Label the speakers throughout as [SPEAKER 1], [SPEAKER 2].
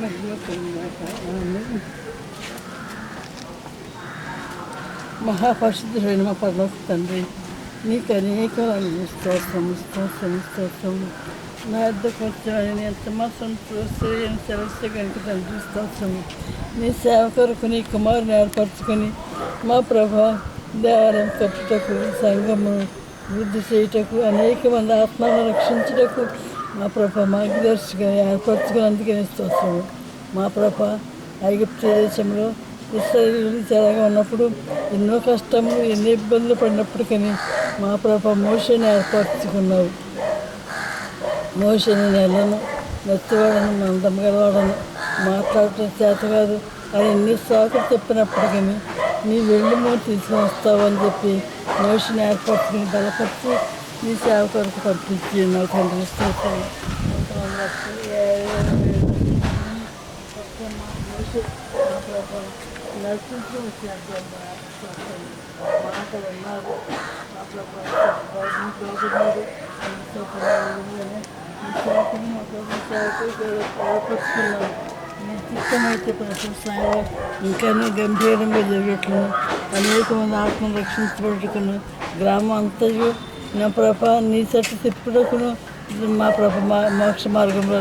[SPEAKER 1] మహిమ పొందాక మహాపరిశుద్ధుడైన మా పరలోక తండ్రి, నీకు అనేకమైన స్తోత్రము. నా యొద్దకు వచ్చాడని ఎంత మాత్రం ప్రోత్సహించిన సెలవు కనుక తండ్రి స్తోత్రము. నీ సేవ కొరకు నీ కుమారుని ఏర్పరచుకొని మా ప్రభా దేవాలయం కట్టుటకు, సంఘము వృద్ధి చేయుటకు, అనేక మంది ఆత్మలను రక్షించుటకు మా ప్రభ మార్గదర్శిగా ఏర్పరచుకున్నందుకే స్తోత్రము. మా ప్రభ ఐగుప్తు దేశంలో ఇశ్రాయేలీయులు చెరగా ఉన్నప్పుడు ఎన్నో కష్టములు, ఎన్నో ఇబ్బందులు పడినప్పటికీ మా ప్రభ మోషేని ఏర్పరచుకున్నావు. మోషేని నెలను మెత్తవాడను, మందం గలవాడను, మాట్లాడటం చేత కాదు అని ఎన్ని సాకులు చెప్పినప్పటికీ నీ వెళ్ళిమో తీసుకుని వస్తావు అని చెప్పి మోషేని ఏర్పరచుకుని బలపరిచి నీ సేవ కొరకు పంపించి నా తండ్రి స్తోత్రం. నడిపించి వచ్చినట్టు మాటలు ఉన్నారు. ఏర్పరుచుకున్నాను. నీ చిత్తమైతే ప్రతి సాయం ఇంకానే గంభీరంగా జరగట్లను, అనేక మంది ఆత్మను రక్షించబడుకును, గ్రామం అంతయు నా ప్రభ నీ చెట్టు తిప్పుటకును, మా ప్రభ మోక్ష మార్గంలో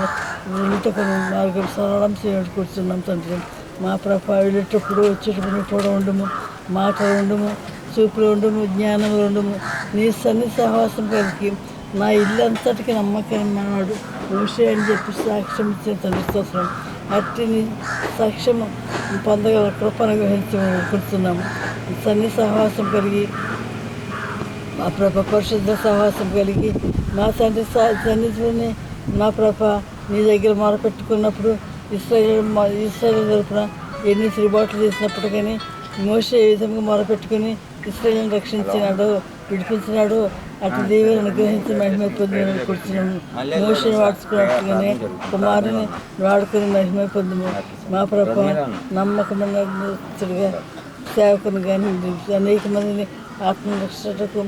[SPEAKER 1] వెళ్ళటకును మార్గం సరళం చేయడానికి కూర్చున్నాం తండ్రి. మా ప్రభ వెళ్ళేటప్పుడు వచ్చేటప్పుడు కూడా ఉండము, మాటలు ఉండము, చూపులు ఉండము, జ్ఞానంలో ఉండము. నీ సహవాసం కలిగి నా ఇల్లు అంతటికి నమ్మకమన్నాడు మోషే అని చెప్పి సాక్ష్యం ఇచ్చిన తండ్రి స్తోత్రం. అట్టి నీ సాక్ష్యం పొందగల కృపను కూర్చున్నాము. సహవాసం కలిగి మా ప్రభ పరిశుద్ధ సహవాసం కలిగి మా తండ్రి సన్నిధిలోనే మా ప్రభ నీ దగ్గర మొరపెట్టుకున్నప్పుడు ఇశ్రాయేలు తరపున ఎన్ని తిరుగుబాట్లు చేసినప్పటికీ మోషే ఏ విధంగా మొరపెట్టుకుని ఇశ్రాయేలును రక్షించినాడో, విడిపించినాడో అటు దేవుని అనుగ్రహించి మహిమ పొందుమని కూర్చున్నాము. మోషేని వాడుకున్నట్టుగానే కుమారుని వాడుకుని మహిమ పొందుము. మా ప్రభ నమ్మకముగా సేవకుని కానీ అనేక మందిని ఆత్మరక్షటకు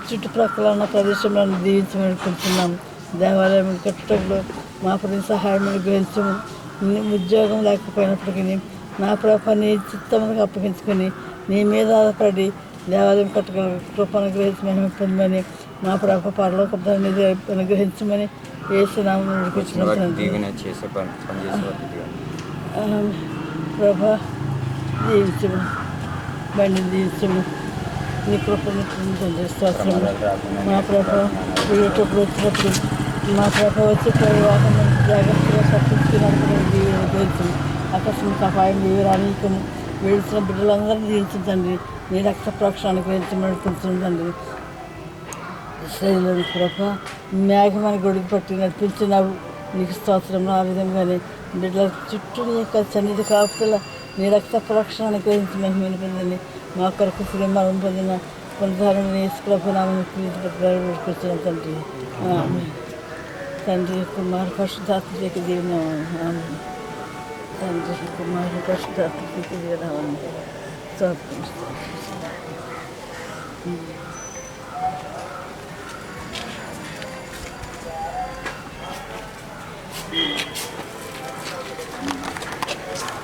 [SPEAKER 1] చుట్టుప్రక్కల ఉన్న ప్రదేశంలో దీవించమని కూర్చున్నాము. దేవాలయం కట్టడంలో మా పని సహాయం గ్రహించము. ఉద్యోగం లేకపోయినప్పటికీ నా ప్రభ నీ చిత్తములకు అప్పగించుకొని నీ మీద ఆధారపడి దేవాలయం కట్టగల కృపను గ్రహించి మహిమ పొందమని మా ప్రభ పరలోక దాన్ని అనుగ్రహించమని యేసునామమున నడిపించుకుంటున్నాను. ప్రభ దీవించము, బండి దీవించము, నీ కృపను స్తోత్రము. మా ప్రభ వెళ్ళేటప్పుడు వచ్చినప్పుడు మా ప్రభ వచ్చి వాహనం జాగ్రత్తగా తప్పించుకున్నప్పుడు దీవించము. అకస్మాత్ అపాయం వివరానికము వెళుతున్న బిడ్డలందరినీ దీవించండి. నీ రక్త ప్రోక్షణ అనుగ్రహించమని కూర్చుందండి. శరీరం ప్రభ మేఘమని గొడుగు పట్టి నడిపించినావు, నీకు స్తోత్రం. ఆ విధంగానే బిడ్డల చుట్టూ నీ యొక్క సన్నిధి కాపుతల నీ రక్త ప్రోక్షణ అనుగ్రహించి మహిమని పొందని మా కొరకు శ్రీమరణం పొందిన పునరుద్ధరణ ప్రభనామని కూర్చున్నాం తండ్రి. తండ్రి కుమార్ పరిశుద్ధాత్మకి దీవెన, తండ్రి కుమార్ పరిశుద్ధాత్మకి దీవెన.